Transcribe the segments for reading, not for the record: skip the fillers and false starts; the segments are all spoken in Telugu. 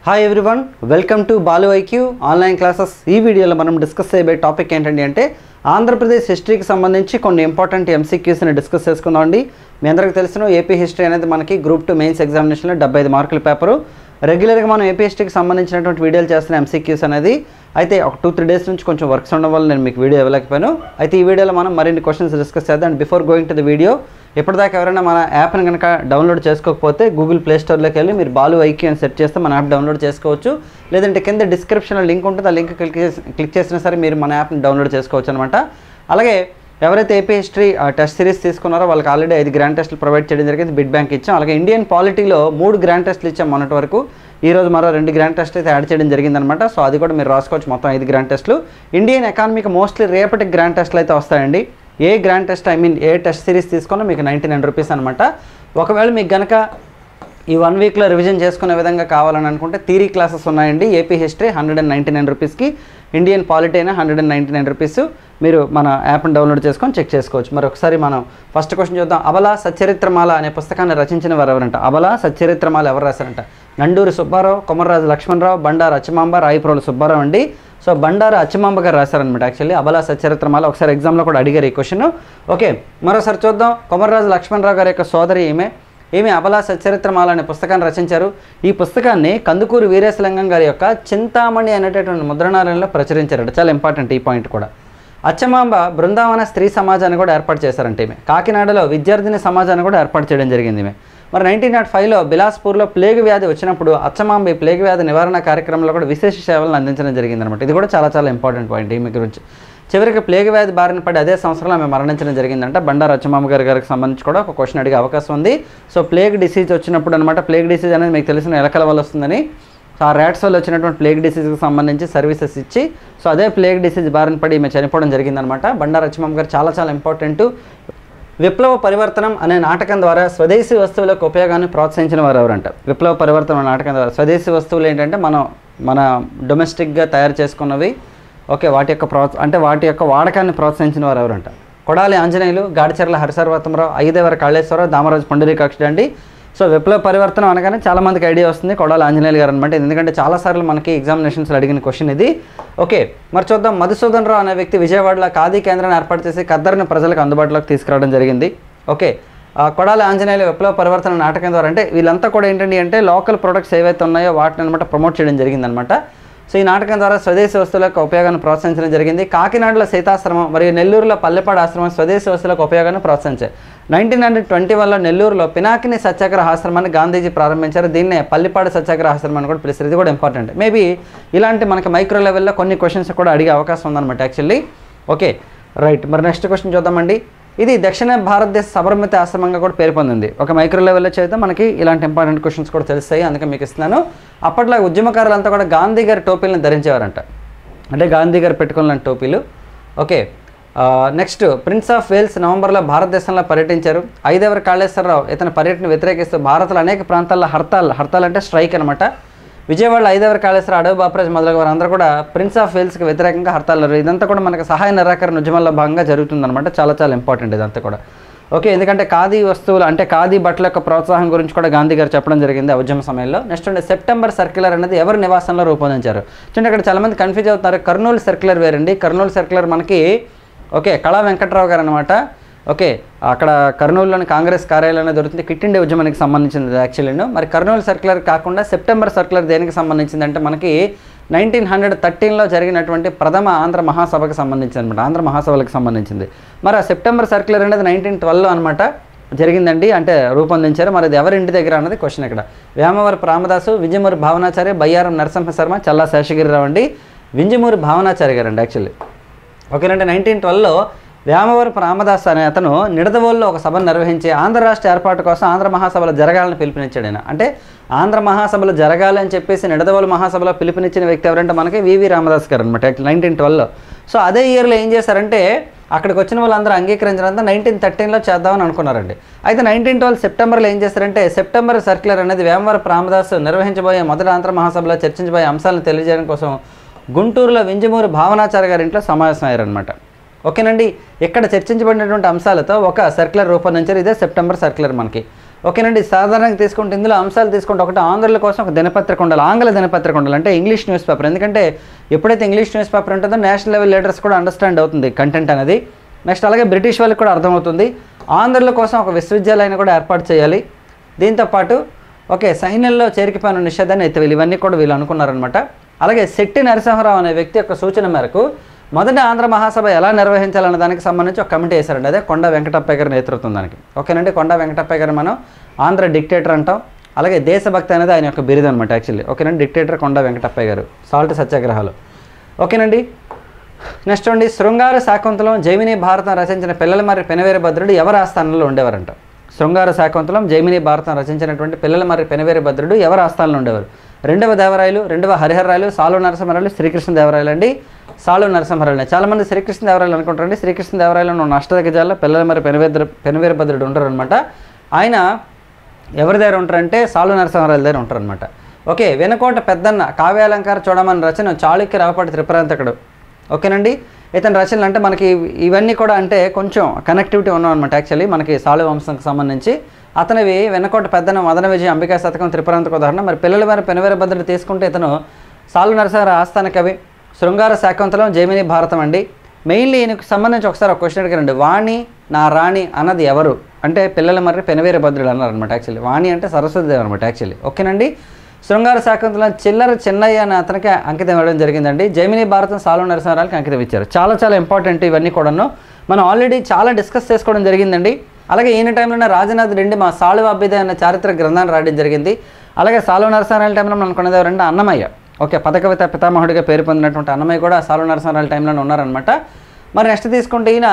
Hi everyone, welcome to Balu IQ online classes. ఈ వీడియోలో మనం డిస్కస్ చేయబోయే టాపిక్ ఏంటండి అంటే ఆంధ్రప్రదేశ్ హిస్టరీకి సంబంధించి కొన్ని ఇంపార్టెంట్ ఎంసీక్యూస్ని డిస్కస్ చేసుకుందాం అండి. మీ అందరికీ తెలిసిన ఏపీ హిస్టరీ అనేది మనకి గ్రూప్ 2 మెయిన్స్ ఎగ్జామినేషన్లో 75 మార్కుల పేపరు. రెగ్యులర్గా మనం ఏపీ హిస్టరీకి సంబంధించినటువంటి వీడియోలు చేస్తున్న ఎంసీక్యూస్ అనేది అయితే ఒక 2-3 డేస్ నుంచి కొంచెం వర్క్స్ ఉండడం వల్ల నేను మీకు వీడియో ఇవ్వలేకపోయాను. అయితే ఈ వీడియోలో మనం మరిన్ని క్వశ్చన్స్ డిస్కస్ చేద్దాం. And before going to the video, ఇప్పటిదాకా ఎవరైనా మన యాప్ని కనుక డౌన్లోడ్ చేసుకోకపోతే గూగుల్ ప్లే స్టోర్లోకి వెళ్ళి మీరు బాలు ఐక్యూ అని సెర్చ్ చేస్తే మన యాప్ డౌన్లోడ్ చేసుకోవచ్చు. లేదంటే కింద డిస్క్రిప్షన్లో లింక్ ఉంటుంది, ఆ లింక్ క్లిక్ చేసినా సరే మీరు మన యాప్ని డౌన్లోడ్ చేసుకోవచ్చు అనమాట. అలాగే ఎవరైతే ఏపీ హిస్టరీ టెస్ట్ సిరీస్ తీసుకున్నారో వాళ్ళకి ఆల్రెడీ 5 గ్రాండ్ టెస్టులు ప్రొవైడ్ చేయడం జరిగింది, బిడ్ బ్యాంక్ ఇచ్చాం. అలాగే ఇండియన్ పాలిటీలో 3 గ్రాండ్ టెస్టులు ఇచ్చాం మొన్నటి వరకు. ఈరోజు మరో 2 గ్రాండ్ టెస్ట్ అయితే యాడ్ చేయడం జరిగిందనమాట. సో అది కూడా మీరు రాసుకోవచ్చు, మొత్తం 5 గ్రాండ్ టెస్టులు. ఇండియన్ ఎకానమీకి మోస్ట్లీ రేపటి గ్రాండ్ టెస్టులు అయితే వస్తాయండి. ఏ గ్రాండ్ టెస్ట్ ఏ టెస్ట్ సిరీస్ తీసుకున్నా మీకు 99 రూపీస్ అనమాట. ఒకవేళ మీకు కనుక ఈ 1 వీక్లో రివిజన్ చేసుకునే విధంగా కావాలని అనుకుంటే థియరీ క్లాసెస్ ఉన్నాయండి. ఏపీ హిస్టరీ 199 రూపీస్కి, ఇండియన్ పాలిటీ అయినా 199 రూపీస్. మీరు మన యాప్ని డౌన్లోడ్ చేసుకొని చెక్ చేసుకోవచ్చు. మరి ఒకసారి మనం ఫస్ట్ క్వశ్చన్ చూద్దాం. అబలా సచ్చరిత్రమాల అనే పుస్తకాన్ని రచించిన వారు ఎవరంట? అబలా సచ్చరిత్రమాల ఎవరు రాశారంట? నండూరి సుబ్బారావు, కొమర్రాజు లక్ష్మణరావు, బండారు అచ్చమాంబ, రాయప్రోలు సుబ్బారావు అండి. సో బండారు అచ్చమాంబ గారు రాశారనమాట. యాక్చువల్లీ అబలా సచ్చరిత్రమాల ఒకసారి ఎగ్జామ్లో కూడా అడిగారు ఈ క్వశ్చన్. ఓకే, మరోసారి చూద్దాం. కొమర్రాజు లక్ష్మణరావు గారి యొక్క సోదరి ఈమె అబలా సచ్చరిత్రమాల అనే పుస్తకాన్ని రచించారు. ఈ పుస్తకాన్ని కందుకూరి వీరేశలింగం గారి యొక్క చింతామణి అనేటటువంటి ముద్రణాలయంలో ప్రచురించారట. చాలా ఇంపార్టెంట్ ఈ పాయింట్ కూడా. అచ్చమాంబ బృందావన స్త్రీ సమాజాన్ని కూడా ఏర్పాటు చేశారంటే ఈమె. కాకినాడలో విద్యార్థిని సమాజాన్ని కూడా ఏర్పాటు చేయడం జరిగింది ఈమె. మరి 1905లో బిలాస్పూర్లో ప్లేగ్ వ్యాధి వచ్చినప్పుడు అచ్చమాంబ ఈ ప్లేగ్ వ్యాధి నివారణ కార్యక్రమంలో కూడా విశేష సేవలను అందించడం జరిగిందనమాట. ఇది కూడా చాలా ఇంపార్టెంట్ పాయింట్ ఈమె గురించి. చివరికి ప్లేగ్ వ్యాధి బారిన పడి అదే సంవత్సరంలో ఆమె మరణించడం జరిగిందంట. బండారు అచ్చమాంబ గారికి సంబంధించి కూడా ఒక క్వశ్చన్ అడిగే అవకాశం ఉంది. సో ప్లేగ్ డిసీజ్ వచ్చినప్పుడు అనమాట, ప్లేగ్ డిసీజ్ అనేది మీకు తెలిసిన ఎలకల వల్ల వస్తుందని, సో ఆ ర్యాట్స్ వల్ల వచ్చినటువంటి ప్లేగ్ డిసీజ్కి సంబంధించి సర్వీసెస్ ఇచ్చి సో అదే ప్లేగ్ డిసీజ్ బారిన పడి ఈమె చనిపోవడం జరిగిందనమాట. బండారు అచ్చమాంబ గారు చాలా ఇంపార్టెంట్. విప్లవ పరివర్తనం అనే నాటకం ద్వారా స్వదేశీ వస్తువులకు ఉపయోగాన్ని ప్రోత్సహించిన వారు ఎవరంట? విప్లవ పరివర్తనం నాటకం ద్వారా స్వదేశీ వస్తువులు ఏంటంటే మన డొమెస్టిక్గా తయారు చేసుకున్నవి. ఓకే, వాటి యొక్క వాడకాన్ని ప్రోత్సహించిన వారు ఎవరంట? కొడాలి ఆంజనేయులు, గాడిచెర్ల హరిసర్వోత్తమరావు, అయ్యదేవర కాళేశ్వరరావు, దామరాజు పుండరీకాక్షుడు అండి. సో విప్లవ పరివర్తనం అనగానే చాలామందికి ఐడియా వస్తుంది కొడాలి ఆంజనేయులు గారు అనమాట. ఎందుకంటే చాలాసార్లు మనకి ఎగ్జామినేషన్స్లో అడిగిన క్వశ్చన్ ఇది. ఓకే, మరి చూద్దాం. మధుసూదన్ రావు అనే వ్యక్తి విజయవాడలో ఖాదీ కేంద్రాన్ని ఏర్పాటు చేసి ఖద్దరుని ప్రజలకు అందుబాటులోకి తీసుకురావడం జరిగింది. ఓకే, కొడాలి ఆంజనేయులు విప్లవ పరివర్తన నాటకం ద్వారా అంటే వీళ్ళంతా కూడా ఏంటండి అంటే లోకల్ ప్రొడక్ట్స్ ఏవైతే ఉన్నాయో వాటిని అనమాట ప్రమోట్ చేయడం జరిగిందనమాట. సో ఈ నాటకం ద్వారా స్వదేశీ వస్తువులకు ఉపయోగాన్ని ప్రోత్సహించడం జరిగింది. కాకినాడలో సీతాశ్రమం మరియు నెల్లూరులో పల్లెపాడు ఆశ్రమం స్వదేశీ వస్తువులకు ఉపయోగాన్ని ప్రోత్సహించాయి. 1921లో నెల్లూరులో పినాకిని సత్యాగ్రహ ఆశ్రమాన్ని గాంధీజీ ప్రారంభించారు. దీన్నే పల్లిపాడు సత్యాగ్రహ ఆశ్రమాన్ని కూడా పిలుస్తారు. ఇది కూడా ఇంపార్టెంట్. మేబీ ఇలాంటి మనకి మైక్రో లెవెల్లో కొన్ని క్వశ్చన్స్ కూడా అడిగే అవకాశం ఉందన్నమాట యాక్చువల్లీ. ఓకే రైట్, మరి నెక్స్ట్ క్వశ్చన్ చూద్దామండి. ఇది దక్షిణ భారతదేశ సబర్మతి ఆశ్రమంగా కూడా పేరు పొందింది. ఒక మైక్రో లెవెల్లో చేస్తే మనకి ఇలాంటి ఇంపార్టెంట్ క్వశ్చన్స్ కూడా తెలుస్తాయి, అందుకే మీకు ఇస్తున్నాను. అప్పట్లో ఉద్యమకారులంతా కూడా గాంధీ గారి టోపీలను ధరించేవారంట, అంటే గాంధీ గారు పెట్టుకున్న టోపీలు. Okay, next prince of Wales నవంబర్లో భారతదేశంలో పర్యటించారు. అయ్యదేవర కాళేశ్వరరావు ఇతని పర్యటన వ్యతిరేకిస్తూ భారత్లో అనేక ప్రాంతాల్లో హర్తాల్ అంటే స్ట్రైక్ అనమాట. విజయవాడలో అయ్యదేవర కాళేశ్వర, అడవి బాపరాజ్ మొదలగు వారందరూ కూడా ప్రిన్స్ ఆఫ్ వేల్స్కి వ్యతిరేకంగా హర్తాలు. ఇదంతా కూడా మనకి సహాయ నిరాకరణ ఉద్యమంలో భాగంగా జరుగుతుందన్నమాట. చాలా ఇంపార్టెంట్ ఇదంతా కూడా. ఓకే, ఎందుకంటే ఖాదీ వస్తువులు అంటే ఖాదీ బట్టల యొక్క ప్రోత్సాహం గురించి కూడా గాంధీ గారు చెప్పడం జరిగింది ఆ ఉద్యమ సమయంలో. నెక్స్ట్ అంటే సెప్టెంబర్ సర్క్యులర్ అనేది ఎవరి నివాసంలో రూపొందించారు? చూడండి, ఇక్కడ చాలామంది కన్ఫ్యూజ్ అవుతున్నారు. కర్నూలు సర్క్యులర్ వేరండి. కర్నూలు సర్క్యులర్ మనకి ఓకే కళా వెంకట్రావు గారు అనమాట. ఓకే, అక్కడ కర్నూలులోని కాంగ్రెస్ కార్యాలయంలో దొరుకుతుంది. క్విట్ ఇండియా ఉద్యమానికి సంబంధించింది యాక్చువల్లీ. మరి కర్నూలు సర్క్యులర్ కాకుండా సెప్టెంబర్ సర్క్యులర్ దేనికి సంబంధించింది అంటే మనకి 1913లో జరిగినటువంటి ప్రథమ ఆంధ్ర మహాసభకు సంబంధించింది అనమాట. ఆంధ్ర మహాసభలకు సంబంధించింది. మరి ఆ సెప్టెంబర్ సర్క్యులర్ అనేది 1912లో అనమాట జరిగిందండి, అంటే రూపొందించారు. మరి అది ఎవరి ఇంటి దగ్గర అన్నది క్వశ్చన్ ఇక్కడ. వేమవరపు రామదాసు, వింజమూరి భావనాచార్య, బయ్యారం నరసింహ శర్మ, చల్లా శేషగిరిరావు అండి. వింజమూరి భావనాచార్య గారు అండి యాక్చువల్లీ. ఓకేనంటే 1912లో వేమవరపు రామదాస్ అనే అతను నిడదవోలులో ఒక సభను నిర్వహించి ఆంధ్ర రాష్ట్ర ఏర్పాటు కోసం ఆంధ్ర మహాసభలు జరగాలని పిలుపునిచ్చాడు ఆయన. అంటే ఆంధ్ర మహాసభలు జరగాలి అని చెప్పేసి నిడదవోలు మహాసభలో పిలుపునిచ్చిన వ్యక్తి ఎవరంటే మనకి వివి రామదాస్ గారు అనమాట 1912లో. సో అదే ఇయర్లో ఏం చేశారంటే అక్కడికి వచ్చిన వాళ్ళందరూ అంగీకరించినంత 1913లో చేద్దామని అనుకున్నారండి. అయితే 1912 సెప్టెంబర్లో ఏం చేశారంటే సెప్టెంబర్ సర్క్యులర్ అనేది వేమవరపు రామదాస్ నిర్వహించబోయే మొదటి ఆంధ్ర మహాసభలో చర్చించబోయే అంశాలను తెలియజేయడం కోసం గుంటూరులో వింజమూరి భావనాచార్య గారి ఇంట్లో సమావేశం అయ్యారనమాట. ఓకేనండి, ఇక్కడ చర్చించబడినటువంటి అంశాలతో ఒక సర్క్యులర్ రూపొందించారు. ఇదే సెప్టెంబర్ సర్క్యులర్ మనకి. ఓకేనండి. సాధారణంగా తీసుకుంటే ఇందులో అంశాలు తీసుకుంటే ఒకటి ఆంధ్రుల కోసం ఒక దినపత్రిక ఉండాలి, ఆంగ్ల దినపత్రిక ఉండాలి, అంటే ఇంగ్లీష్ న్యూస్ పేపర్. ఎందుకంటే ఎప్పుడైతే ఇంగ్లీష్ న్యూస్ పేపర్ ఉంటుందో నేషనల్ లెవెల్ లీడర్స్ కూడా అండర్స్టాండ్ అవుతుంది కంటెంట్ అనేది. నెక్స్ట్ అలాగే బ్రిటిష్ వాళ్ళకి కూడా అర్థమవుతుంది. ఆంధ్రుల కోసం ఒక విశ్వవిద్యాలయాన్ని కూడా ఏర్పాటు చేయాలి. దీంతోపాటు ఓకే సైన్యంలో చేరికపైన నిషేధాన్ని ఎత్తివేయాలి. ఇవన్నీ కూడా వీళ్ళు అనుకున్నారనమాట. అలాగే శెట్టి నరసింహరావు అనే వ్యక్తి యొక్క సూచన మేరకు మొదటి ఆంధ్ర మహాసభ ఎలా నిర్వహించాలన్న దానికి సంబంధించి ఒక కమిటీ వేశారండి. అదే కొండా వెంకటప్పయ్య గారి నేతృత్వం దానికి. ఓకేనండి. కొండా వెంకటప్పయ్య గారు మనం ఆంధ్ర డిక్టేటర్ అంటాం. అలాగే దేశభక్తి అనేది ఆయన యొక్క బిరుదు అనమాట యాక్చువల్లీ. ఓకేనండి. డిక్టేటర్ కొండా వెంకటప్పయ్య గారు, సాల్ట్ సత్యాగ్రహాలు. ఓకేనండి. నెక్స్ట్ అండి, శృంగార శాకుంతలం జైమిని భారతం రచించిన పిల్లలమర్రి పెనవేరభద్రుడు ఎవరి ఆస్థానంలో ఉండేవారంట? శృంగార శాకుంతలం జైమిని భారతం రచించినటువంటి పిల్లలమర్రి పెనవేరభద్రుడు ఎవరి ఆస్థానంలో ఉండేవారు? రెండవ దేవరాయలు, రెండవ హరిహరరాయలు, సాలు నరసింహరాయలు, శ్రీకృష్ణదేవరాయలు అండి. సాలు నరసింహరాయలు. చాలామంది శ్రీకృష్ణదేవరాయలు అనుకుంటారండి. శ్రీకృష్ణదేవరాయలు ఉన్న అష్టదిగ్గజాల్లో పిల్లలమర్రి పెనవేరభద్రుడు ఉంటారనమాట. ఆయన ఎవరి దగ్గర ఉంటారంటే సాలు నరసింహరాయల దగ్గర ఉంటారనమాట. ఓకే. వెనుకోట పెద్దన్న కావ్యాలంకార చూడమని రచన చాళుక్య రావపాటి త్రిపురాంతకుడు. ఓకేనండి. ఇతని రచనలు అంటే మనకి ఇవన్నీ కూడా అంటే కొంచెం కనెక్టివిటీ ఉన్నాం అనమాట యాక్చువల్లీ మనకి సాలు వంశంకి సంబంధించి. అతనివి వెన్నకోట పెద్దన, మదన విజయ, అంబికా శతకం, త్రిపురాంతక ఉదాహరణ. మరి పిల్లలమర్రి పెనవేరభద్రుడు తీసుకుంటే ఇతను సాలు నరసింహరావు ఆస్థాన కవి. శృంగార శాకుంతలం జైమిని భారతం అండి. మెయిన్లీ ఈయనకు సంబంధించి ఒకసారి ఒక క్వశ్చన్ అడిగారండి. వాణి నా రాణి అన్నది ఎవరు అంటే పిల్లలమర్రి పెనవేరభద్రుడు అన్నారనమాట యాక్చువల్లీ. వాణి అంటే సరస్వతిదేవి అనమాట యాక్చువల్లీ. ఓకేనండి. శృంగార శాకుంతలం చిల్లర చెన్నయ్య అని అతనికి అంకితం ఇవ్వడం జరిగిందండి. జైమిని భారతం సాలు నరసింహరావుకి అంకితం ఇచ్చారు. చాలా చాలా ఇంపార్టెంట్ ఇవన్నీ కూడాను. మనం ఆల్రెడీ చాలా డిస్కస్ చేసుకోవడం జరిగిందండి. అలాగే ఈయన టైంలోనే రాజనాథ్ రెడ్డి మా సాళువ అభ్యుదయ అనే చారిత్రక గ్రంథాన్ని రాయడం జరిగింది. అలాగే సాలు నరసింహరాయల టైంలో మనం కొనేది ఎవరంటే అన్నమయ్య. ఓకే. పదకవిత పితామహుడిగా పేరు పొందినటువంటి అన్నమయ్య కూడా సాలు నరసింహరాయల టైంలోనే ఉన్నారనమాట. మరి నెక్స్ట్ తీసుకుంటే ఈయన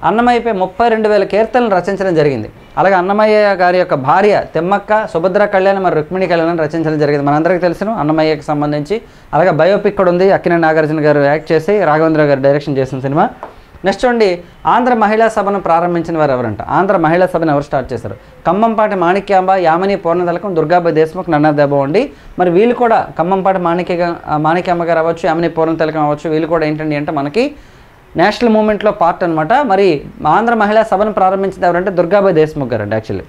అన్నమయ్యపై 32,000 కీర్తనలు రచించడం జరిగింది. అలాగే అన్నమయ్య గారి యొక్క భార్య తిమ్మక్క, సుభద్ర కళ్యాణం, మరి రుక్మిణి కళ్యాణం రచించడం జరిగింది. మనందరికీ తెలుసును అన్నమయ్యకి సంబంధించి. అలాగే బయోపిక్ కూడా ఉంది. అక్కినేని నాగార్జున గారు యాక్ట్ చేసి రాఘవేంద్ర గారు డైరెక్షన్ చేసిన సినిమా. నెక్స్ట్ అండి, ఆంధ్ర మహిళా సభను ప్రారంభించిన వారు ఎవరంట? ఆంధ్ర మహిళా సభను ఎవరు స్టార్ట్ చేశారు? ఖమ్మంపాటి మాణిక్యాంబ, యామిని పూర్ణతిలకం, దుర్గాబాయి దేశ్ముఖ్, నన్నదేబో అండి. మరి వీళ్ళు కూడా ఖమ్మంపాటి మాణిక్యాంబ గారు అవ్వచ్చు, యామిని పూర్ణతిలకం అవ్వచ్చు, వీళ్ళు కూడా ఏంటండి అంటే మనకి నేషనల్ మూవ్మెంట్లో పార్ట్ అనమాట. మరి ఆంధ్ర మహిళా సభను ప్రారంభించింది ఎవరంటే దుర్గాబాయి దేశ్ముఖ్ గారు అండి యాక్చువల్లీ.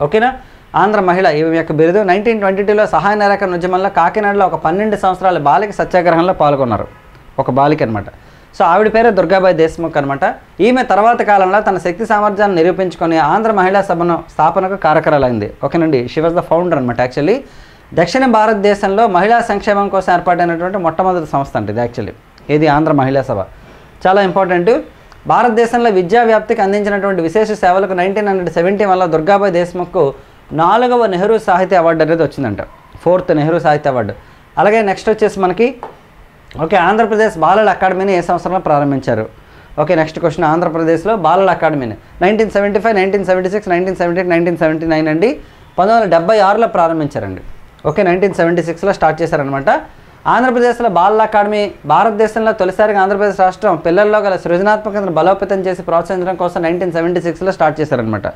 ఓకేనా. ఆంధ్ర మహిళ ఈమె యొక్క బిరుదు. 1922లో సహాయ నిరాకరణ ఉద్యమంలో కాకినాడలో ఒక 12 సంవత్సరాల బాలిక సత్యాగ్రహంలో పాల్గొన్నారు. ఒక బాలిక అనమాట. సో ఆవిడ పేరే దుర్గాబాయి దేశ్ముఖ్ అనమాట. ఈమె తర్వాత కాలంలో తన శక్తి సామర్థ్యాన్ని నిరూపించుకొని ఆంధ్ర మహిళా సభను స్థాపనకు కారకరాలైంది. ఓకేనండి. షీ వాజ్ ద ఫౌండర్ అనమాట యాక్చువల్లీ. దక్షిణ భారతదేశంలో మహిళా సంక్షేమం కోసం ఏర్పాటైనటువంటి మొట్టమొదటి సంస్థ అంటే ఇది యాక్చువల్లీ. ఇది ఆంధ్ర మహిళా సభ. చాలా ఇంపార్టెంట్. భారతదేశంలో విద్యా వ్యాప్తికి అందించినటువంటి విశేష సేవలకు 1971లో దుర్గాబాయి దేశ్ముఖ్కు 4వ నెహ్రూ సాహిత్య అవార్డు అనేది వచ్చిందంట. 4th నెహ్రూ సాహిత్య అవార్డు. అలాగే నెక్స్ట్ వచ్చేసి మనకి ఓకే ఆంధ్రప్రదేశ్ బాలల అకాడమీని ఏ సంవత్సరంలో ప్రారంభించారు? ఓకే. నెక్స్ట్ క్వశ్చన్, ఆంధ్రప్రదేశ్లో బాలల అకాడమీని 1975, 1976, 1978, 1979 అండి. 1976లో ప్రారంభించారండి. ఓకే. 1976లో స్టార్ట్ చేశారనమాట. ఆంధ్రప్రదేశ్లో బాలల అకాడమీ భారతదేశంలో తొలిసారిగా ఆంధ్రప్రదేశ్ రాష్ట్రం పిల్లల్లో గల సృజనాత్మకతను బలోపేతం చేసి ప్రోత్సహించడం కోసం 1976లో స్టార్ట్ చేశారనమాట.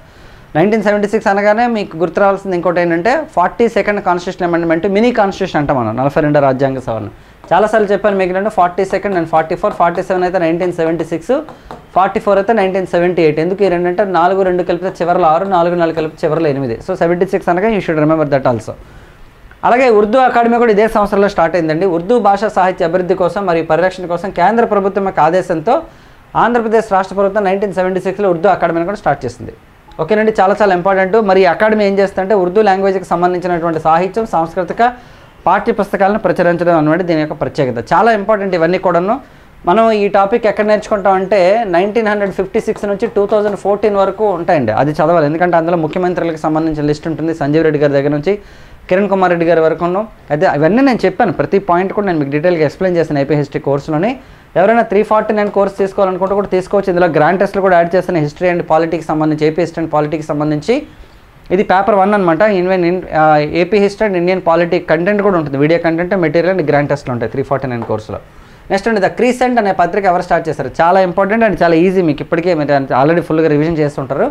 1976 అనగానే మీకు గుర్తు రావాల్సింది ఇంకోటి ఏంటంటే 42nd constitution amendment, mini constitution అంటాం మనం. 42 రాజ్యాంగ సవరణ. చాలాసార్లు చెప్పాను మీకు ఏంటంటే 42nd అండ్ 44, 47 అయితే 1976, 44 అయితే 1978. ఎందుకు ఈ రెండంటే 4, 2 కలిపితే చివరిలో 6, 4, 4 కలిపితే చివరిలో 8. సో 76 అనగా you should remember that also. అలాగే ఉర్దూ అకాడమీ కూడా ఇదే సంవత్సరంలో స్టార్ట్ అయిందండి. ఉర్దూ భాషా సాహిత్య అభివృద్ధి కోసం మరియు పరిరక్షణ కోసం కేంద్ర ప్రభుత్వం యొక్క ఆదేశంతో ఆంధ్రప్రదేశ్ రాష్ట్ర ప్రభుత్వం 1976లో ఉర్దూ అకాడమీని కూడా స్టార్ట్ చేసింది. ఓకేనండి. చాలా చాలా ఇంపార్టెంట్. మరి ఈ అకాడమీ ఏం చేస్తుందంటే ఉర్దూ లాంగ్వేజ్కి సంబంధించినటువంటి సాహిత్యం, సాంస్కృతిక పాఠ్య పుస్తకాలను ప్రచురించడం అన్నమాట దీని యొక్క ప్రత్యేకత. చాలా ఇంపార్టెంట్ ఇవన్నీ కూడాను. మనం ఈ టాపిక్ ఎక్కడ నేర్చుకుంటామంటే 1956 నుంచి 2014 వరకు ఉంటాయండి. అది చదవాలి. ఎందుకంటే అందులో ముఖ్యమంత్రులకు సంబంధించిన లిస్ట్ ఉంటుంది. సంజీవ్ రెడ్డి గారి దగ్గర నుంచి కిరణ్ కుమార్ రెడ్డి గారి వరకు. అయితే అవన్నీ నేను చెప్పాను. ప్రతి పాయింట్ కూడా నేను మీకు డీటెయిల్గా ఎక్స్ప్లెయిన్ చేస్తాను ఏపీ హిస్టరీ కోర్సులోని. ఎవరైనా 349 కోర్స్ తీసుకోవాలనుకుంటే కూడా తీసుకోవచ్చు. ఇందులో గ్రాండ్ టెస్ట్లు కూడా యాడ్ చేస్తాను. హిస్టరీ అండ్ పాలిటిక్స్ సంబంధించి, ఏపీ హిస్టరీ అండ్ పాలిటిక్స్ సంబంధించి. ఇది పేపర్ 1 అనమాట. AP history and Indian politic content కూడా ఉంటుంది. Video content, material and grand టెస్ట్లు ఉంటాయి 349 కోర్సులో. నెక్స్ట్ అండి, ద క్రీసెంట్ అనే పత్రిక ఎవరు స్టార్ట్ చేస్తారు? చాలా ఇంపార్టెంట్ అండ్ చాలా ఈజీ. మీకు ఇప్పటికే మీరు ఆల్రెడీ ఫుల్గా రివిజన్ చేస్తుంటారు.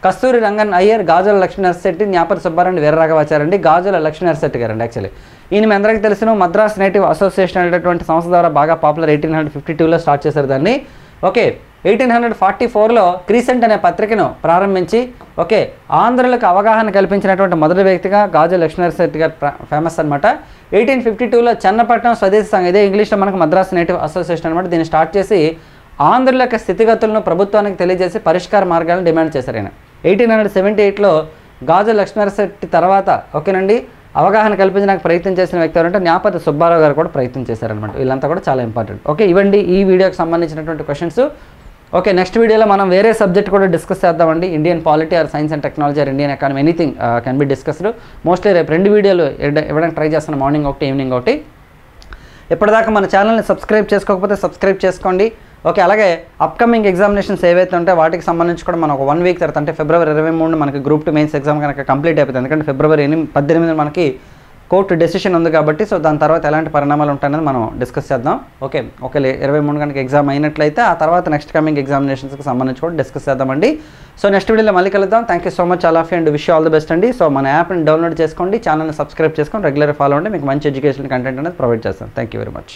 కస్తూరి రంగన్ అయ్యర్, గాజుల లక్ష్మీ నరశెట్టి, జ్ఞాపతి సుబ్బారెడ్డి, వీరరాఘవాచార్య. గాజుల లక్ష్మీ నరశెట్టి గారు అండి యాక్చువల్లీ. ఈయన మీ అందరికీ తెలిసిన మద్రాస్ నేటివ్ అసోసియేషన్ అనేటటువంటి సంస్థ ద్వారా బాగా పాపులర్. 1852లో స్టార్ట్ చేశారు దాన్ని. ఓకే. 1844లో క్రీసెంట్ అనే పత్రికను ప్రారంభించి ఓకే ఆంధ్రులకు అవగాహన కల్పించినటువంటి మొదటి వ్యక్తిగా గాజు లక్ష్మీనరసింహ గారు ఫేమస్ అనమాట. 1852లో చన్నపట్నం స్వదేశీ సంఘం, ఇదే ఇంగ్లీష్లో మనకు మద్రాస్ నేటివ్ అసోసియేషన్ అనమాట, దీన్ని స్టార్ట్ చేసి ఆంధ్రుల యొక్క స్థితిగతులను ప్రభుత్వానికి తెలియజేసి పరిష్కార మార్గాలను డిమాండ్ చేశారు ఆయన. 1878లో గాజు లక్ష్మీనరసింహ తర్వాత ఓకేనండి అవగాహన కల్పించడానికి ప్రయత్నం చేసిన వ్యక్తి ఎవరంటే న్యాపతి సుబ్బారావు గారు కూడా ప్రయత్నం చేశారనమాట. వీళ్ళంతా కూడా చాలా ఇంపార్టెంట్. ఓకే, ఇవ్వండి ఈ వీడియోకి సంబంధించినటువంటి క్వశ్చన్స్. ఓకే, నెక్స్ట్ వీడియోలో మనం వేరే సబ్జెక్ట్ కూడా డిస్కస్ చేద్దామండి. Indian polity or science and technology or Indian economy, anything can be discussed. Mostly రేపు 2 వీడియోలు ఇవ్వడానికి ట్రై చేస్తాను, మార్నింగ్ ఒకటి ఈవినింగ్ ఒకటి. ఇప్పటిదాకా మన ఛానల్ని సబ్స్క్రైబ్ చేసుకోకపోతే సబ్స్క్రైబ్ చేసుకోండి. ఓకే, అలాగే అప్కమింగ్ ఎగ్జామినేషన్స్ ఏవైతే ఉంటాయో వాటికి సంబంధించి కూడా మనం ఒక 1 వీక్ తర్వాత అంటే ఫిబ్రవరి 23 మనకి గ్రూప్ 2 మెయిన్స్ ఎగ్జామ్ కనుక కంప్లీట్ అయిపోతుంది. ఎందుకంటే ఫిబ్రవరి 18 మనకి కోర్టు డెసిషన్ ఉంది కాబట్టి, సో దాని తర్వాత ఎలాంటి పరిణామాలు ఉంటాయనేది మనం డిస్కస్ చేద్దాం. ఓకే, 23 కనుక ఎగ్జామ్ అయినట్లయితే ఆ తర్వాత నెక్స్ట్ కమింగ్ ఎగ్జామినేషన్స్కి సంబంధించి కూడా డిస్కస్ చేద్దామండి. సో నెక్స్ట్ వీడియోలో మళ్ళీ కలుద్దాం. Thank you so much all of you and wish all the best అండి. సో మన యాప్ని డౌన్లోడ్ చేసుకోండి, ఛానల్ని సబ్స్క్రైబ్ చేసుకొని రెగ్యులర్ ఫాలో అవ్వండి, మీకు మంచి ఎడ్యుకేషన్ కంటెంట్ అనేది ప్రొవైడ్ చేస్తాను. Thank you very much.